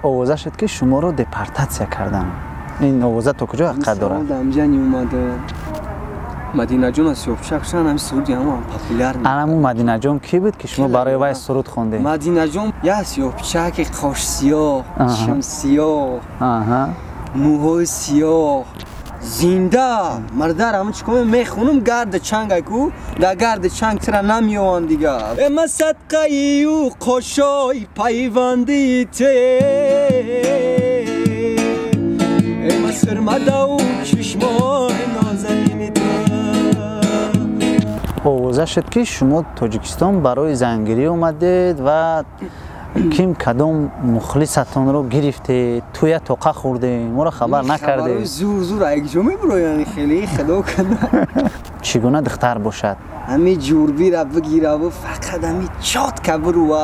овоза шуд ки шуморо депортатсия кардан. ин овоза то куҷо ҳақиқат дорад? дамҷани омада Мадинаҷон сиёҳпӯшакшан ҳами суруди ҳамон популяр. Анаму Мадинаҷон ки буд ки шумо барои вай суруд хондед? Мадинаҷон я сиёҳпӯшаки қошсиёҳ, чишмсиёҳ, мӯҳои сиёҳ, зинда мардар ҳамн чикор мехунам гарди чангайку дар гарди чанг тира намеёванд дига. Эма садқаию қошои пайванди те эма сирмадау чишмои нозанини те. овоза шуд ки шумо Тоҷикистон барои зангирӣ омадед ва ким кадом мухлисатонро гирифтед, туя тоқа хӯрдед, моро хабар накардед? зур айгҷо мебирояни хеле худо кана. Чӣ гуна духтар бошад? ҳами ҷурбира бигираву фақат ҳами чотка биру ва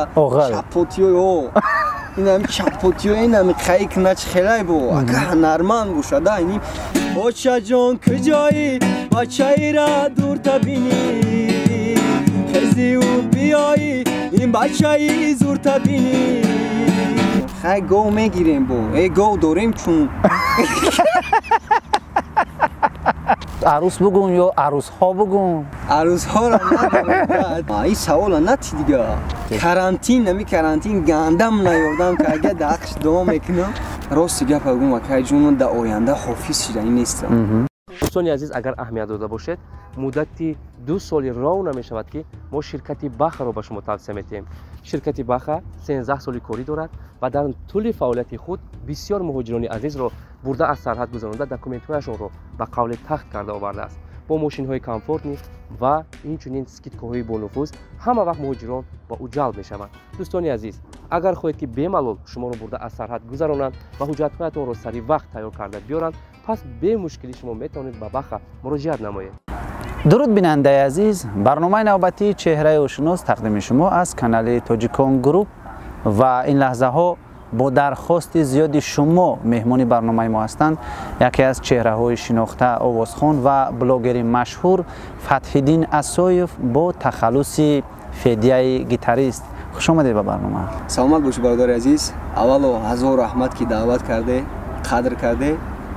чапотиёй ин ҳами чапотиёй ин ҳами қайи кунач хелай бо ага ҳунарманд бошада ини бочаҷон куҷои бачаира дурта бинӣ хезиу биёи ин бачаи зурта бинӣ. хай гов мегирем бо гов дорем чун арӯс бугун ё арӯсҳо бугун? арӯсҳоро надорад. ин савола нати дига. Карантин ҳами карантин гандам наёрдам ки агар дар ҳаққиш дуо мекунам. Рости гапа гум акайҷон дар оянда хофиз шидаӣ нестам. дӯстони азиз, агар аҳамият дода бошед, муддати 2 соли равна мешавад ки мо ширкати Бахаро ба шумо тавсия метиҳем. Ширкати Баха 13 соли корӣ дорад ва дар тӯли фаъолияти худ бисёр муҳоҷирони азизро бурда аз сарҳад гузаронда документҳояшонро ба қавли тахт карда овардааст. Бо мошинҳои комфортни ва инчунин скидкаҳои бонуфуз ҳама вақт муҳоҷирон ба ӯ ҷалб мешаванд. дӯстони азиз, агар хоҳед ки бемалол шуморо бурда аз сарҳад гузаронанд ва ҳуҷҷатҳоятонро сари вақт тайёр карда биёранд, пас бемушкилӣ шумо метавонед ба Баха муроҷиат намоед. дуруд бинандаи азиз, барномаи навбатии чеҳраи ошинос тақдими шумо аз канали Tojikon Group ва ин лаҳзаҳо бо дархости зиёди шумо меҳмони барномаи мо ҳастанд. яке аз чеҳраҳои шинохта овозхон ва блогери машҳур Фатҳиддин Асоев бо тахаллуси федияи гитарист. хуш омадед ба барнома. саломат бошед бародари азиз. аввало ҳазор раҳмат ки даъват карде, қадр карде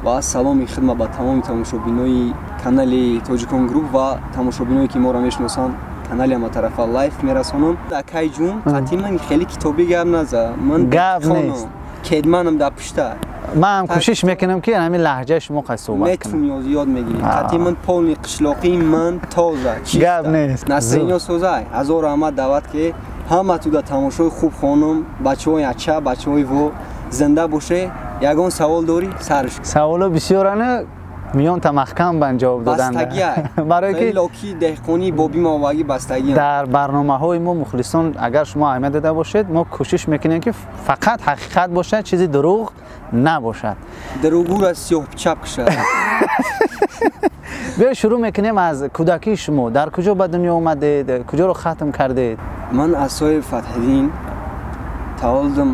ва саломи хидмат ба тамоми тамошобинои канали Tojikon Group ва тамошобиное ки моро мешиносанд канали ҳама тарафа лайф мерасонам. Акайҷон қатъи ман хеле китобӣ гап наза. Ман гап нест. кедманам дар пушта. ман кӯшиш мекунам ки ҳамин лаҳҷаи шумо қай суҳбат кунам. метавони ёд мегирӣ. қатъи ман полни қишлоқии ман тоза. гап нест. насеино созай. ҳазор раҳмат даъват ки ҳама ту дар тамошои хуб хонум, бачаҳои ача, бачаҳои во зинда боше. ягон савол дорӣ? Сарш. саволо бисёрана миён та маҳкам бан ҷавоб додан. барое ки локи деҳқони боби моваги бастагӣ. дар барномаҳои мо мухлисон агар шумо аҳамият дода бошед, мо кӯшиш мекунем ки фақат ҳақиқат бошад, чизи дурӯғ набошад. дурӯғуро сиёҳпӯшак кушад. биё шурӯъ мекунем аз кӯдакии шумо. дар куҷо ба дунё омадед? куҷоро хатм кардед? ман Асоев Фатҳиддин таваллудам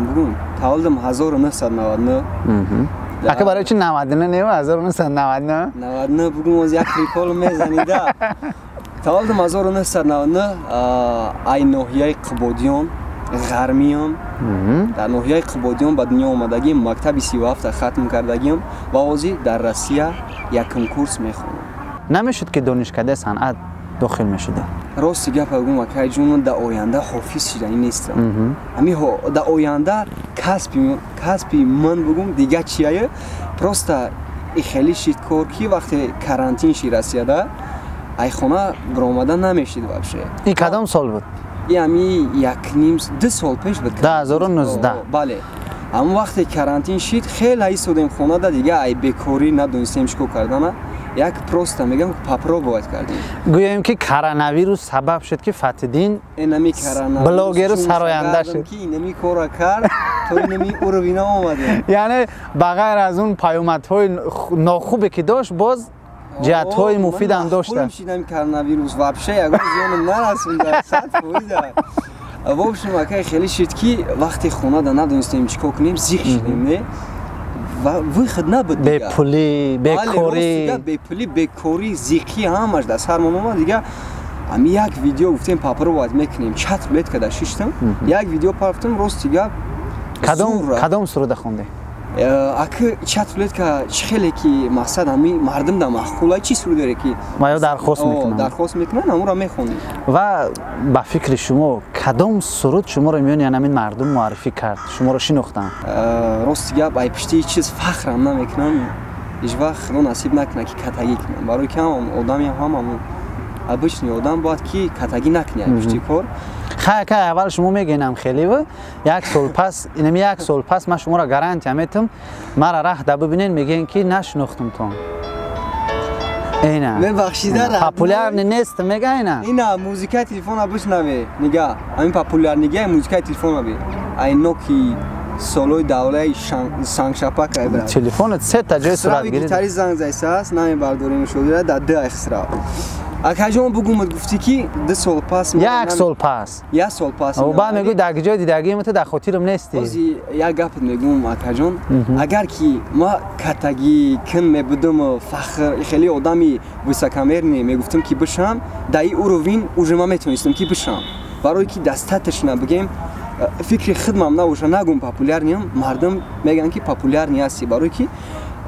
бугум. Таваллудам 1999. ака барои чи 99 не 1999? 99 бугум аз як прикол мезанида. таваллудам 1999 ай ноҳияи Қубодиён ғармиям. дар ноҳияи Қубодиён ба дунё омадагим, мактаби 37 хатм кардагим ва ҳозир дар Россия якум курс мехонам. намешуд ки донишкадаи санъат дохил мешуда? рости гапа гум акайҷон дар оянда хофиз шидаӣ нестам. ҳами дар оянда касби ман бугум дига чия? просто хеле шидкор ки вақте карантин ши Россияда ай хона биромада намешид вообще. ин кадом сол буд? ҳами 2 сол пеш буд. 2019. бале. ҳамон вақте карантин шид хеле истодем хонада дига ай бекорӣ надонистем чӣ кор кардана. як просто мегам попробовать кардем. гӯем ки коронавирус сабаб шуд ки Фатҳиддин блогеру сароянда шуд. ки инами кора кард то инами уровина омаде. яъне ба ғайр аз он паёмадҳои нохубе ки дошт, боз ҷиҳатҳои муфидам дошта. ман шидам коронавирус вообще ягон зиёнам нарасонда 100%. в общем акай хеле шид ки вақте хонада надонистем чӣ кор кунем, зиқ шидем не. выход набуд дига. бепулӣ, бекорӣ, бепулӣ, бекорӣ, зиқӣ ҳамаш дар сармон омад дига. ҳами як видео гуфтем попробовать мекунем. чат билет када шиштам. як видео парафтам рости гап کدام سرود خوندی؟ اگه چطوریه که خیلی که مقصد همی مردم در مخولای چی سرود داره که ما درخواست میکنن درخواست میکنن همون را میخونیم و با فکر شما کدام سرود شما رو میون یعنی مردم معرفی کرد شما رو شناختن راست گپ ای پشتی چیز فخرم نمیکنن هیچ وقت رو نصیب نکنه که کتگی کنن برای که هم آدمی هم обычный آدم باید که کتگی نکنه پشتی کار که اول شما میگینم خیلی و یک سال پس اینم یک سال پس من شما را گارانتی میتم مرا راه دا ببینین میگین که نشناختم تو اینا ببخشید پاپولار نیست میگه اینا موزیک تلفن بشنوه نگاه همین پاپولار نگاه موزیک تلفن بی اینو که سولوی دوله سانگ شپا کرده تلفنت سه تا جای صورت گیرید گیتاری زنگ زایسته است نمی برداریم شده در ده اخسرا اکجام بگم گفتی که 2 سال پس یک سال پس و بعد میگی در کجای دیدگی مت در خاطرم نیستی بازی یک گپ میگم اکجام اگر که ما کتگی کن میبودم فخر خیلی آدمی ویسا کامرنی میگفتم که بشم دای اوروین اوجما میتونستم که بشم برای که دستاتش نبگیم فکر خدمم نباشه نگم پاپولار نیم مردم میگن که پاپولار نیستی برای که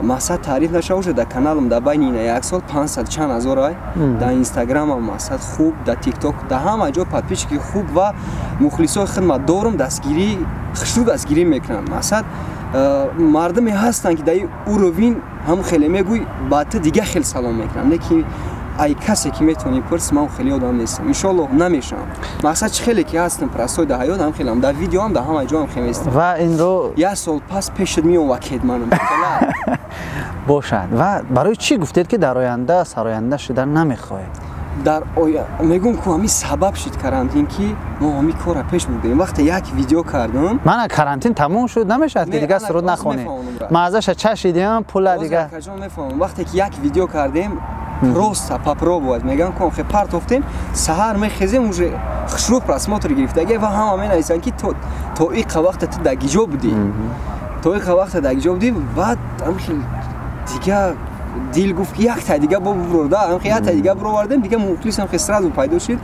مقصد تعریف نشوشه در کانالم در بین یک سال 500 چند هزار ای در اینستاگرام هم مقصد خوب در تیک توک در همه جا پادپیچ خوب و مخلصای خدمت دارم دستگیری خشو دستگیری میکنن مقصد مردمی هستن که در او روین هم خیلی میگوی بعد دیگه خیلی سلام میکنن نه که ای کسی که میتونی پرس من خیلی آدم نیستم ان شاء الله نمیشم مقصد خیلی که هستم پرستای در حیات هم خیلی هم در ویدیو هم در همه جا هم خیلی هستم و این رو یک سال پس پیشت میام وکید منم باشد و برای چی گفتید که در آینده سراینده شدن نمیخواهید در میگم که همین سبب شد کرانتین که ما همین کار پیش بردیم وقتی یک ویدیو کردم من کرانتین تموم شد نمیشد که دیگه سرود نخونی ما ازش چشیدیم پول دیگه وقتی که یک ویدیو کردیم просто попробовать میگن که خیلی پرت افتیم سحر میخیزیم اونجا خشروب پرسماتر گرفتگی و همه می نویسن که تو این وقت تو در گیجا بودی تو این وقت در گیجا بودی بعد هم دیگه دیل گفت که یک تا دیگه برده هم یک تا دیگه بردیم دیگه مخلص هم خسرت و پیدا شد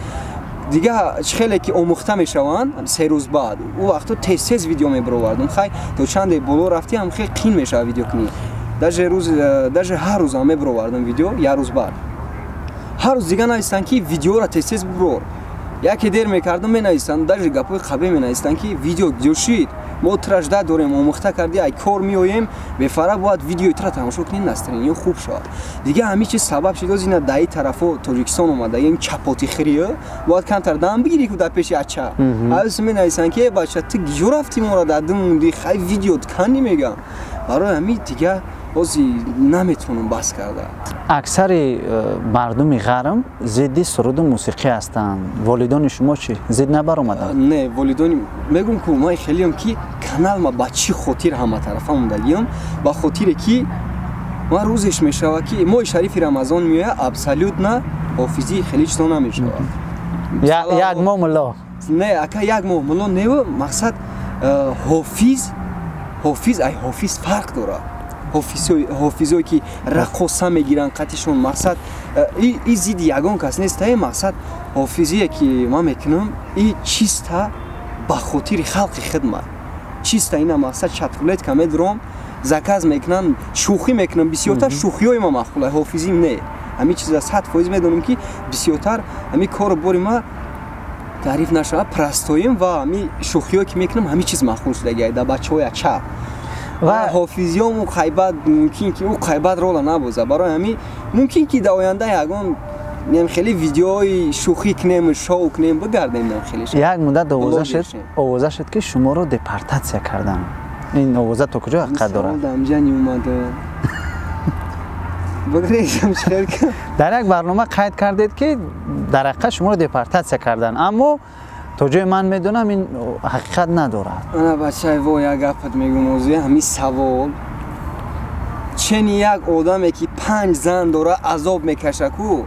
دیگه خیلی که آموخته میشوند 3 روز بعد اون وقت تیز ویدیو میبردم خیلی تو چند بالا رفتی هم خیلی قین میشه ویدیو کنی даже هر روز هم میبردم ویدیو یک روز بعد هر روز دیگه نایستن که ویدیو را تیز ببر یکی دیر میکردم می نایستن در گپای خبری می نایستن که ویدیو جوشید ما ترجده داریم آموخته کردی ای کار میویم به فرق باید ویدیو اترا تماشا کنین نسترین یا خوب شد دیگه همین چیز سبب شد از اینا دای طرفو تاجیکستان اومده این چپاتی خریه باید کمتر دام بگیری که در پیش اچا از می نایستن که بچه تو گیجو رفتی ما را دادم دی خی ویدیو کنی میگم برای همین دیگه بازی نمیتونم بس کرده اکثر مردم غرب ضد سرود موسیقی هستند والدین شما چی ضد نبر اومدن نه والدین میگم که ما خیلی هم که کانال ما با چی خاطر همه طرفا موندیم با خاطر که ما روزش میشه که ما شریف رمضان میاد ابسولوت نه حافظی خیلی چطور نمیشه یک ماملا نه اگه یک ماملا نه مقصد حافظ ای حافظ فرق داره حافظایی که رقصه میگیرن قطعشون مقصد این زید یگان کس نیست تا مقصد حافظی که ما میکنم این چیستا با خاطر خلق خدمت چیستا اینا مقصد چطوریت که میدرم زکاز میکنن شوخی میکنن بسیارتر شوخی های ما مخوله حافظی نه همین چیز از 100% میدونم که بسیارتر همین کار باری ما تعریف نشه پرستویم و همین شوخی های که میکنم همین چیز مخول شده گه در بچه های اچه و حافظیام و خیبت ممکن که او خیبت رولا نبازه برای همین ممکن که در آینده یگان نیم خیلی ویدیوهای شوخی کنیم شو کنیم بگردیم نیم خیلیش یک مدت آوازه شد که شما رو دپارتاسیا کردن این آوازه تو کجا حقیقت داره؟ دمجانی اومده بگریشم شکر کن در یک برنامه قید کردید که در حقیقت شما رو دپارتاسیا کردن اما تو جای من میدونم این حقیقت نداره انا بچه و یک گفت میگم موضوع همین سوال چنی یک آدمی که 5 زن داره عذاب میکشه کو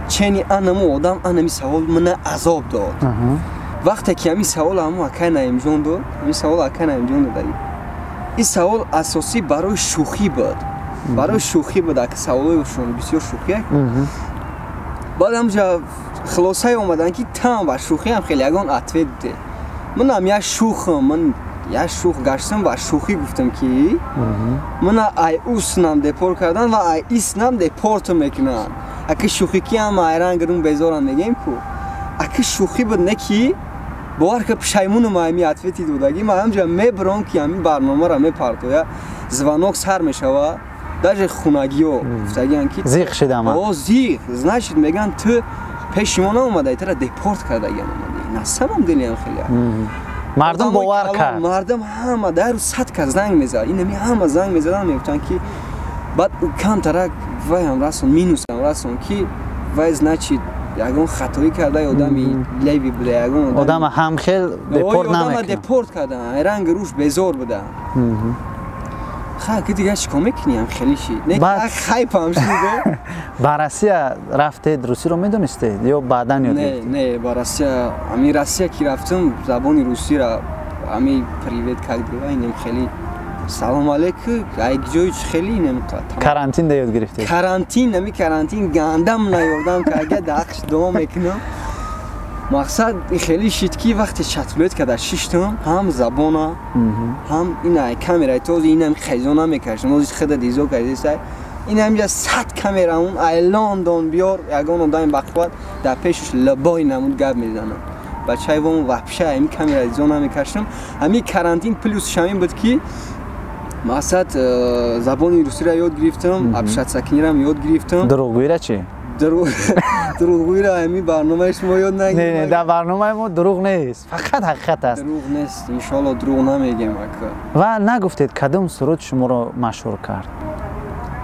چنی انمو آدم انمی سوال من عذاب داد وقتی که همین سوال همو اکه نایمجون داد همین سوال اکه نایمجون داد این سوال اساسی برای شوخی بود برای شوخی بود که سوالشون بسیار شوخیه بعد همجا خلاصه اومدن که تام و شوخی هم خیلی یگان عطفه بوده من هم یک شوخم من я шух гаштам ва шухӣ гуфтам ки мана ай уснам депорт кардан ва ай иснам депорту мекунанд. Аки шухӣ ки ҳам айрангрум безорам мегем ку. Аки шухӣ буд не ки бовар ка пушаймунам ами ответи додагӣ ма ҳамҷа мебирам ки ҳамин барномаро мепартоя звонок сар мешава даже хунагиё гуфтагианд ки зиқ шидама зиқ значит меган ту пеши мо наомадаи тара депорт кардагиан омадӣ на самам дилиам хеле мардум бовар кард мардам ҳама дару садка занг мезад инами ҳама занг мезадан мегуфтанд ки баъд камтарак вай ҳам расон минусам расон ки вай значит ягон хатоӣ карда одами леви буда ягон одама ҳамхел депорт намекунад депорт карда ранги рӯш безор буда ха ки дигар чикор мекунем хеле ши не хайпам шиде ба Россия рафтед русиро медонистед ё баъдан ёд гирифтед? Не ба Россия ами Россия ки рафтам забони русиро ами привет как дела инем хеле салом алейкум ай ҷои хеле инем карантин да ёд гирифтед? Карантин ами карантин гандам наёрдам ки агар дақш давом мекунам мақсад хеле шид ки вақте чатулет када шиштам ҳам забона ҳам ина камераи този инам хезона мекашам ози хеда дизо кардесай инам ҷа 100 камера он айлондон биёр ягон одами бақувват дар пешаш лабои намуд гап мезанам бачаи вон ваҳша ами камера дизо намекашам ами карантин плюс шамин буд ки мақсад забони русиро ёд гирифтам абшатсакинирам ёд гирифтам дурӯғгӯира чӣ? дурӯғгӯира ами барномаи шумо ёд нагирем. Не, дар барномаи мо дурӯғ нест, фақат ҳақиқат аст. Дурӯғ нест, иншоалло дурӯғ намегем ака. Ва нагуфтед кадом суруд шуморо машҳур кард?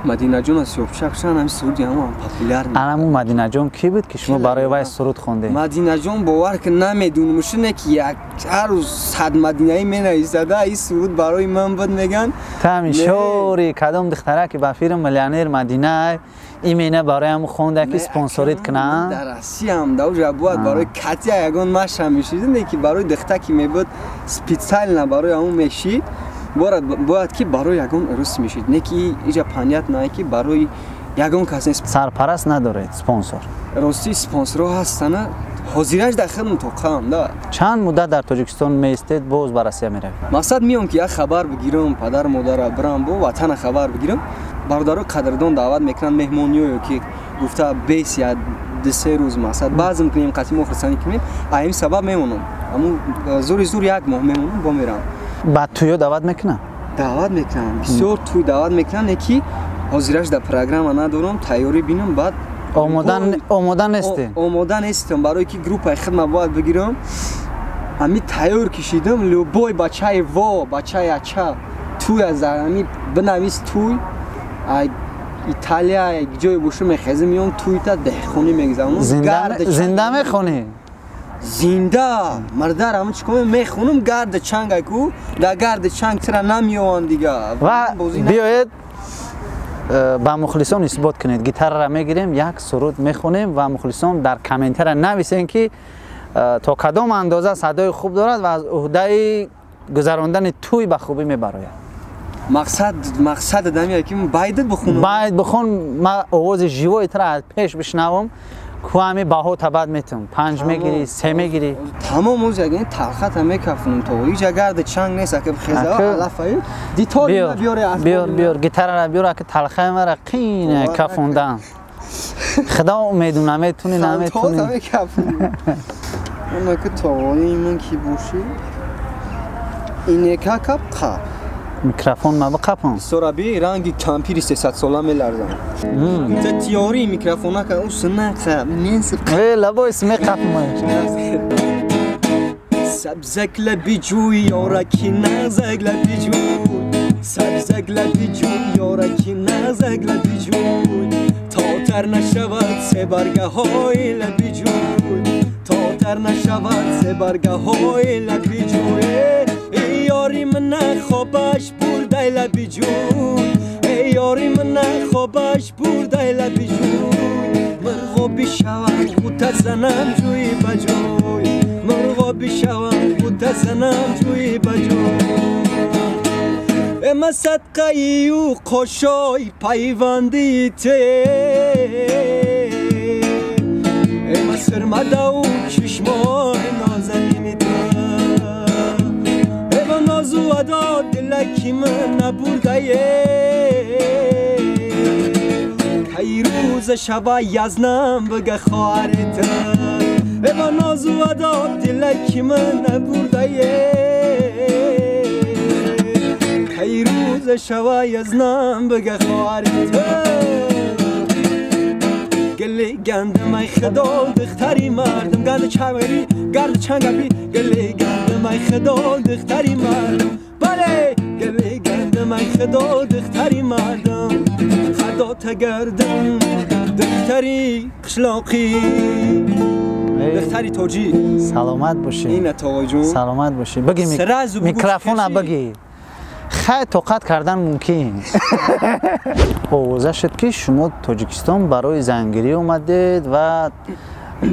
Мадинаҷон аз Сёбчакшан ҳами суруди ҳамон популяр не. Аламу Мадинаҷон ки буд ки шумо барои вай суруд хондед? Мадинаҷон бовар ки намедунам мушине ки ҳар рӯз 100 мадинаӣ менависада ин суруд барои ман буд меган. Тами шори кадом духтара ки ба фирм Миллионер Мадина имена бароям хонда ки спонсорит кунанд? Дар Россия ҳам давҷа буд барои Катя ягон маша мешидем ки барои духта ки мебуд специально барои ҳамон мешид бояд ки барои ягон рус мешид не ки иҷа паният не ки барои ягон кас сарпараст надоред спонсор? Рости спонсорҳо ҳастана ҳозираш дар хидматоқам да. Чанд муддат дар Тоҷикистон меистед боз ба Россия меравед? Мақсад меом ки як хабар бигирам падару модара бирам бо ватана хабар бигирам бародаро қадрдон даъват мекунанд меҳмониё ки гуфта бес я 2-3 рӯз мақсад баъзан кунем қатимо хурсанӣ кунем аим сабаб мемонам аммо зури зур як моҳ мемонам бо мерам ба туё даъват мекунанд? Даъват мекунанд бисёр туй даъват мекунанд не ки ҳозираш дар программа надорам тайёрӣ бинам баъд омода нестем омода нестам барое ки группаи хидмат бояд бигирам ами тайёр кишидам любой бачаи во бачаи ача туй аз ами бинавис туй Италия як ҷое боша мехезем меом туйта деҳқонӣ мегзарам зинда мехонӣ зинда мардар ҳамн чӣ кор мехонам гарда чанга ку дар гарди чанг тира намеёванд дига ва биёед ба мухлисон исбот кунед гитараро мегирем як суруд мехонем ва мухлисон дар комментара нависен ки то кадом андоза садои хуб дорад ва аз уҳдаи гузарондани туй ба хубӣ мебарояд. мақсад дамия ки байдат бихунам байд бихон ма овози живои тара аз пеш бишнавам ку ҳами баҳо табад метавам 5 мегирӣ 3 мегирӣ тамом оз ягон талхата мекафунам то иҷа гарди чанг нест ака хезава алафаи дитори биёре аз биёр гитарара биёр ака талхаи мара қин кафундан худо медуна метуни наметуни ана ки тоғони ман ки боши инека кап қап микрофон ма бақапам сораби ранги кампири 300 сола меларзам та тиёри микрофона ка уснақа ненсип лабой сме қапма сабзак лаби ҷуй ёраки назак лаби ҷуй сабзак лаби ҷуй ёраки назак лаби ҷуй то тар нашавад се баргаҳои лаби ҷуй то тар нашавад се баргаҳои лаби ҷуй یاری من خوابش برده لبی جون ای یاری من خوابش برده لبی جون مرغا بشوم خود زنم جوی بجوی مرغا بشوم خود زنم جوی بجوی اما صدقه و قشای پیوندی ته اما سرمده و چشمان نازنینی ته نازو دلکی من نبرده ای روز شبا یزنم بگه خواهرت ای با ناز و ادا دلکی من نبرده ای روز شبا یزنم بگه خواهرت گلی گندم ای خدا دختری مردم گند چمری گرد چنگبی گلی گندم ای خدا دختری مردم بله گلی گندم ای خدا دختری مردم خدا تگردم دختری قشلاقی دختری توجی سلامت باشی اینه توی جون سلامت باشی بگی میکروفون بگی خیلی توقعت کردن ممکن اوضاع شد که شما تاجیکستان برای زنگیری اومدید و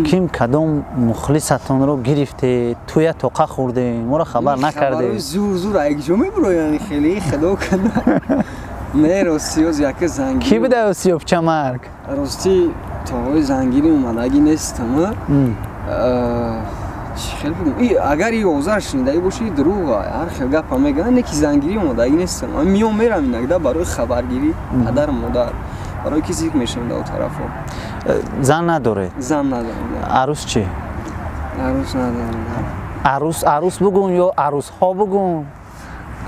کیم کدام مخلصتون رو گرفتید توی توقع خوردید ما رو خبر نکردید زور اگه میبرو یعنی خیلی خدا کنه نه راستی از یک زنگیری کی بوده اسی اپچه مرگ راستی توی زنگیری اومد اگه نیستم خیلی اگر این اوضاع شنیده باشی دروغه هر خیلی گپ میگن نکی زنگیری اومده اگه نیستم من میام میرم اینکه برای خبرگیری پدر مادر برای کسی که میشنده اون طرفا زن نداره زن ندارم عروس چی عروس ندارم عروس بگون یا عروس ها بگون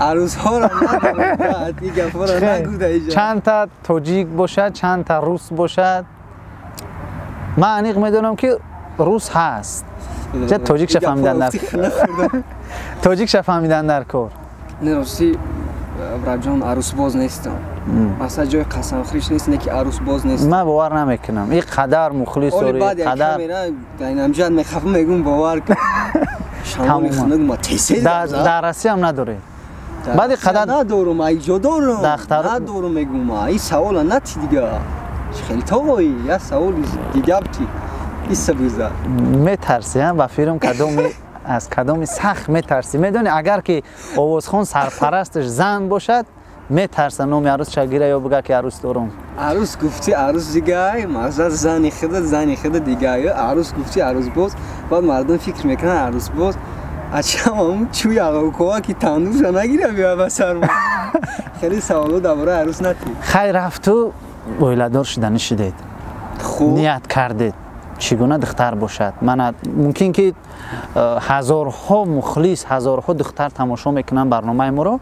عروس ها را ندارم این گفا را نگوده اینجا چند تا تاجیک باشد چند تا روس باشد من انیق میدونم که روس هست چه تاجیک فهمیدن در تاجیک فهمیدن در کار نه راستی برجان عروس باز نیستم مثلا جای قسم خریش نیست نه که عروس باز نیست من باور نمیکنم این قدر مخلص داری قدر این امجد میخوام میگم باور کن شامل خنگ ما تیسه در رسی هم نداره بعد قدر ندارم ایجا دارم ندارم میگم این سوال نتی دیگه خیلی توی یا سوال دیگه بتی ایسا بیزا میترسی هم و فیرم کدومی از کدومی سخت میترسی میدونی اگر که آوازخون سرپرستش زن باشد میترسه نومی عروس چگیره یا بگه که عروس دارم عروس گفتی عروس دیگه مقصد زنی خود دیگه عروس گفتی عروس باز بعد مردم فکر میکنن عروس باز اچه همون چوی عقا کوه که تندوش را نگیره بیا بسر ما خیلی سوالو دوباره عروس نتی خیلی رفتو اویلدار شدنی شدید نیت کردید چگونه دختر باشد من ممکن که هزارها مخلص هزارها دختر تماشا میکنن برنامه ما رو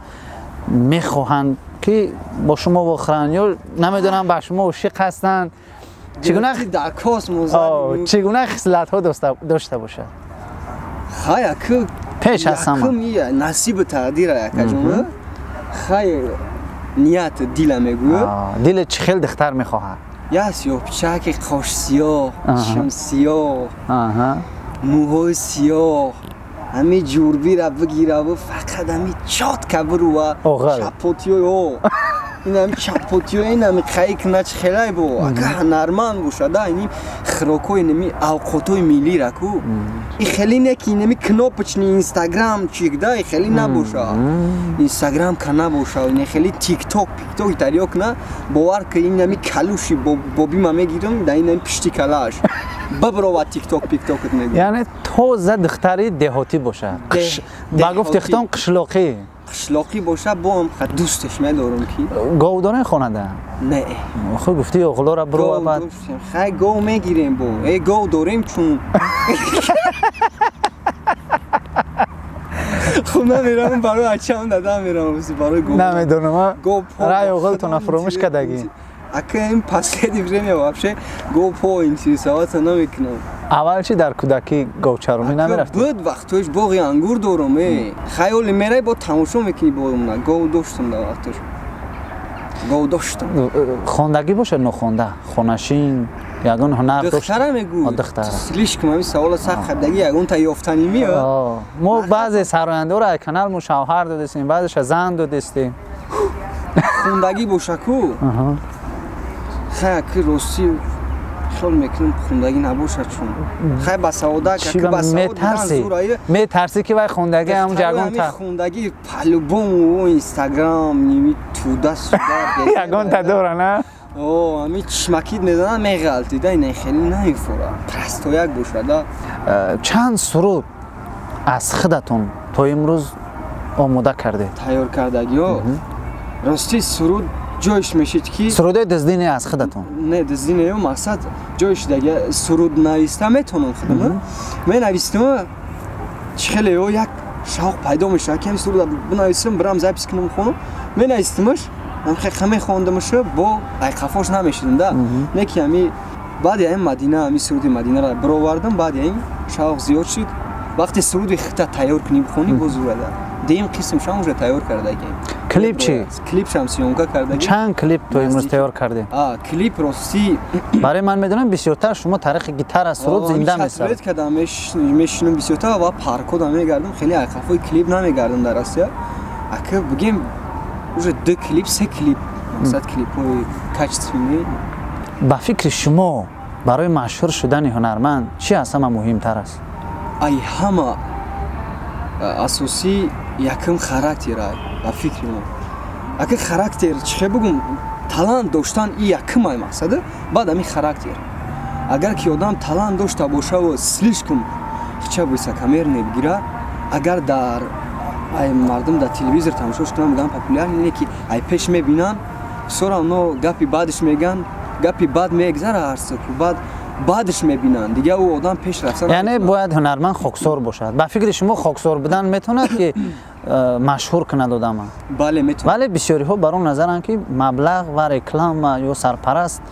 میخواهند که با شما بخورن یا نمیدونم با شما عاشق هستند چگونه در کاسموس چگونه خصلت ها داشته باشد خیلی که پیش هستم نصیب تقدیر یکجونه خیلی نیت دل میگوه دل چه خیلی دختر میخواهد یا سیاه پیچک قاش سیاه شم سیاه موهای سیاه همه جوربی را بگیره و فقط همه چات کبرو و چپوتیو این همه چپوتیو این همه خیلی نچ خیلی با اگه هنرمند باشده اینی خراکوی نمی اوقاتوی میلی رکو این خیلی نکی نمی کناپچنی اینستاگرام چیک ده خیلی نباشه اینستاگرام که نباشه این خیلی تیک توک تریاک نه باور که این نمی کلوشی بابی ما میگیرم ده این نمی پشتی کلاش ببرو و تیک توکت میگم یعنی تو زد دختری دهاتی باشه با گفت اختان قشلاقی باشه با هم دوستش میدارم کی گاو داره خونده نه خب گفتی اغلا را برو بعد خیلی گاو میگیریم با ای گاو داریم چون خب نمیرم برای اچم دادم میرم برای گاو نمیدونم رای اغل تو نفراموش کدگی اگه این پسلی دیگه واپشه گو پو این سیساوات نمیکنم اول چی در کودکی گاوچرومی نمیرفتی؟ بود وقتش باغی انگور دارم خیلی میره با تماشا میکنی باغم نه گاو داشتم در وقتش گاو داشتم خواندگی باشه نخونده خونشین یگان هنر داشت دختره میگو سلیش که من سوال سخت خدگی یگان تا یافتنی میاد ما بعضی سراینده را کانال مو شوهر دادیم بعدش زن دادیم خوندگی باشه کو خیلی راستی خیال میکنم خوندگی نباشه چون خیلی بساوده که بساوده میترسی که وای خوندگی هم جگان تا خوندگی پلوبوم و اینستاگرام نیمی تو دست یگان تا دوره نه همی چشمکید میدونن میغلطیده این خیلی نمیفوره پرستو یک باشه چند سرود از خودتون تا امروز آماده کردید؟ تیار کردگی ها راستی سرود جایش میشید که سروده دزدینی از خودتون؟ نه دزدینی ها مقصد جایش دیگه سرود نویسته میتونم خودم من نویستم چه خیلی ها یک شوق پیدا میشه که سرود بنویسم برام زپس کنم خونم من نویستمش من خیلی خواندمش با قفاش نمیشدم ده نه که همی بعد این مدینه همی سرود مدینه را برآوردم بعد این شوق زیاد شد وقتی سرود خطه تیار کنیم خونی بزرگه دیم قسم شما уже تیار کرده ایم کلیپ چی؟ کلیپ شم سیونکا کرده ایم چند کلیپ تو امروز تیار کرده؟ کلیپ راستی برای من میدونم بسیارتر شما تاریخ گیتار از سرود زنده میسازید چطوریت کردم میشینم بسیارتر و پارکو دام میگردم خیلی اخفای کلیپ نمیگردم در آسیا اگه بگیم уже دو کلیپ سه کلیپ مقصد کلیپ های کچ فیلمی با فکر شما برای مشهور شدن هنرمند چی از همه مهمتر است؟ ای همه اساسی یکم خاراکتر با فکر ما اگه خاراکتر چه بگم талант доштан ин якмай мақсад баъд ами характер агар ки одам талант дошта бошаву слишком хича бойса камер мегира агар дар ай мардум дар телевизор тамошош кунам мегӯям популярен ине ки ай пеш мебинан сора оно гапи баъдиш меган гапи баъд мегзара ҳарсаку баъдиш мебинанд дига ӯ одам пеш рафта яъне бояд ҳунарманд хоксор бошад ба фикри шумо хоксор будан метавонад ки машҳур кунад одама бале метавонад вале бисёриҳо бар он назаранд ки маблағ ва реклама ё сарпараст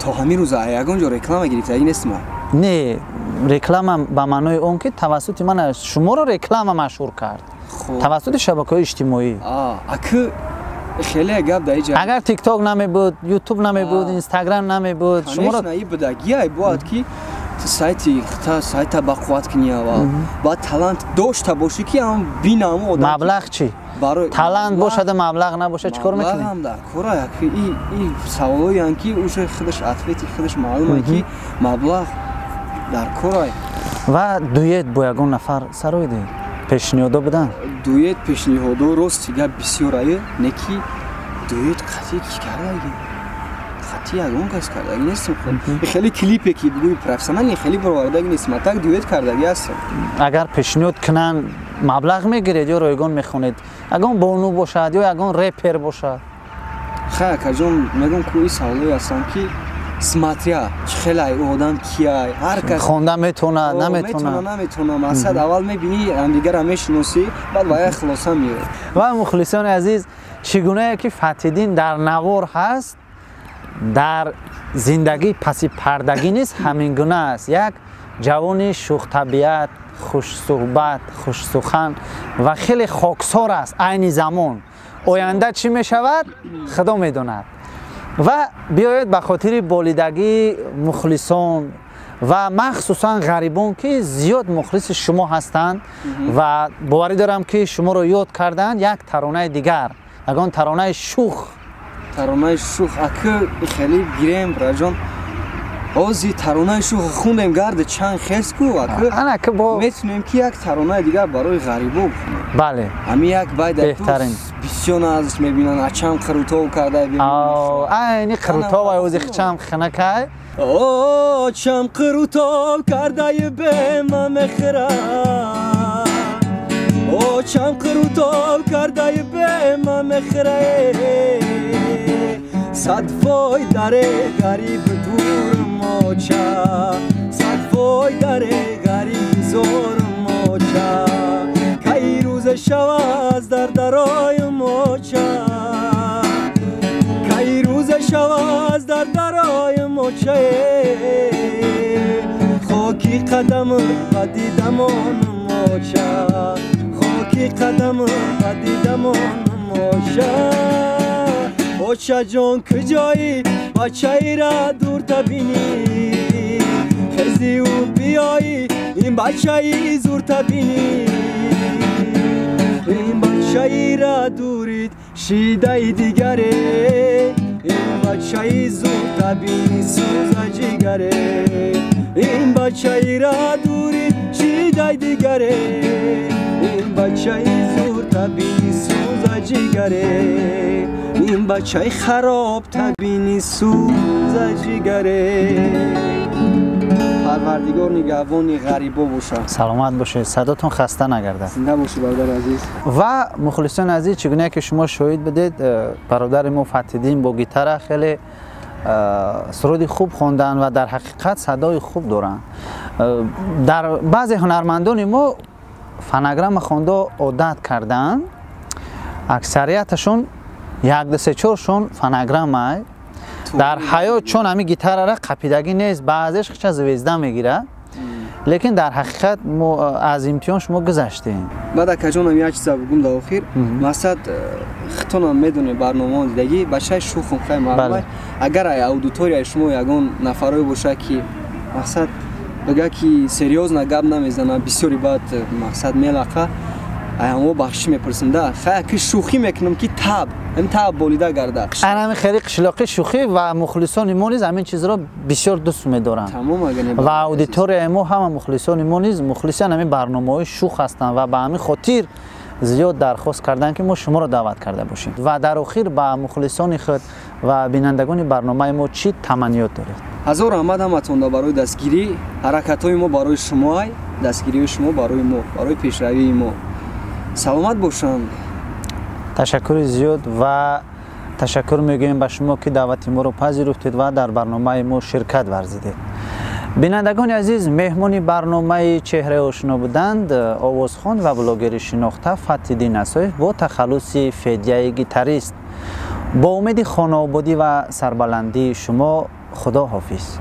то ҳамин рӯза ягон ҷо реклама гирифтагӣ нестма не реклама ба маънои он ки тавассути ман шуморо реклама машҳур кард тавассути шабакаҳои иҷтимоӣ аки خیلی گپ در اینجا اگر تیک تاک نمیبود یوتیوب نمیبود اینستاگرام نمیبود شما را نهی بدگی ای بود که سایت بقوت کنی و با تالنت داشته باشی که هم بینم مبلغ چی تالنت باشد مبلغ نباشه چیکار میکنی مبلغ هم در کورا یکی این سوالایی ان که اوش خودش اتلیتی خودش معلومه که مبلغ در کورا و دویت با یگان نفر سرویده пешниҳодо будан дуэт пешниҳодо рост гап бисёрае неки дуэт қатъи ки кардаги қатъи ягон кас кардаги нестм хеле клипе ки бугӯи профессионали хеле баровардаги нестм так дуэт кардаги ҳастам агар пешниҳод кунанд маблағ мегиред ё ройгон мехонед ягон бонӯ бошад ё ягон репер бошад хай акаҷон мегӯм ку ин саволое ҳастанд ки смотря чхелай одам кияй ҳар кас хонда метавонад наметавонад мақсад аввал мебинӣ ҳамдигарро мешиносӣ баъд ва як хулоса меёрад ва мухлисони азиз чӣ гунае ки фатҳиддин дар навор ҳаст дар зиндагии паси пардагӣ низ ҳамин гуна аст як ҷавони шухтабиат хушсӯҳбат хушсухан ва хеле хоксор аст айни замон оянда чӣ мешавад худо медонад ва биёед ба хотири болидагии мухлисон ва махсусан ғарибон ки зиёд мухлиси шумо ҳастанд ва боварӣ дорам ки шуморо ёд карданд як таронаи дигар ягон таронаи шух аки хеле гирем раҷон ози таронаи шух хундем гарди чанд хеску аки метунем ки як таронаи дигар барои ғарибон бихунем бале ҳами як байда бисёр назиш мебинанд ачам қирутов карда айни қирутов ози хичам хинакай чам қирутов кардаи бема мехирад чам қирутов кардаи бема мехирад сад вой даре гариб дур моча сад вой даре гариб зор моча кай рӯзе шаваз дар дарои моча кай рӯзе шаваз дар дарои моча хоки қадамы ба дидамон моча хоки қадамы ба дидамон моча оча ҷон куҷоӣ бачаира дурта бинӣ хезиву биёӣ ин бачаи зурта бинӣ ин бачаира дурид шидаи дигаре ин бачаи зурта бинӣ сӯза ҷигаре ин бачаира дурид шидаи дигаре ин бачаи зурта бинӣ сӯза ҷигаре ин бачаи хароб табини сӯза ҷигаре پروردگار نگهبان غریبا باشه. سلامت باشید، صداتون خسته نگرده. زنده باشی برادر عزیز. و مخلصان عزیز، چگونه که شما شاهد بدید برادر ما فتح‌الدین با گیتار خیلی سرود خوب خوندن و در حقیقت صدای خوب دارن. در بعضی هنرمندان ما فنگرام خونده عادت کردن، اکثریتشون یک دو سه چهارشون فنگرام در حیات چون همی گیتار را قپیدگی نیست، بعضیش خیلی زویزده میگیره، لیکن در حقیقت از امتحان شما گذشتین. بعد کجانم یک چیز بگم در آخر، مقصد خطانم میدونه برنامه دیگه بچه شوخم خیلی معلومه. اگر اودیتوریای شما یگان نفرای باشه که مقصد بگه که سریوز نگاب نمیزنه، بسیاری بعد مقصد میلقه اما بخشی میپرسنده خیلی که شوخی میکنم که این تاب بولیده گرده. همین خیلی قشلاقی شوخی و مخلصان ما نیز همین چیز را بسیار دوست می‌دارن. تمام اگه و اودیتور ما هم مخلصان ما نیز مخلصان همین برنامه‌های شوخ هستند و به همین خاطر زیاد درخواست کردن که ما شما را دعوت کرده باشیم. و در آخر با مخلصان خود و بینندگان برنامه ما چی تمنیات دارید؟ هزار رحمت همتون برای دستگیری حرکت‌های ما برای شما، دستگیری شما برای ما، برای پیشروی ما. سلامت باشن. تشکر زیاد و تشکر میگویم به شما که دعوت ما رو پذیرفتید و در برنامه ما شرکت ورزیدید. بینندگان عزیز، مهمانی برنامه چهره آشنا بودند آوازخوان و بلاگر شناخته فتح‌الدین نصایح با تخلص فدیه گیتاریست. با امید خانه آبادی و سربلندی شما، خدا حافظ.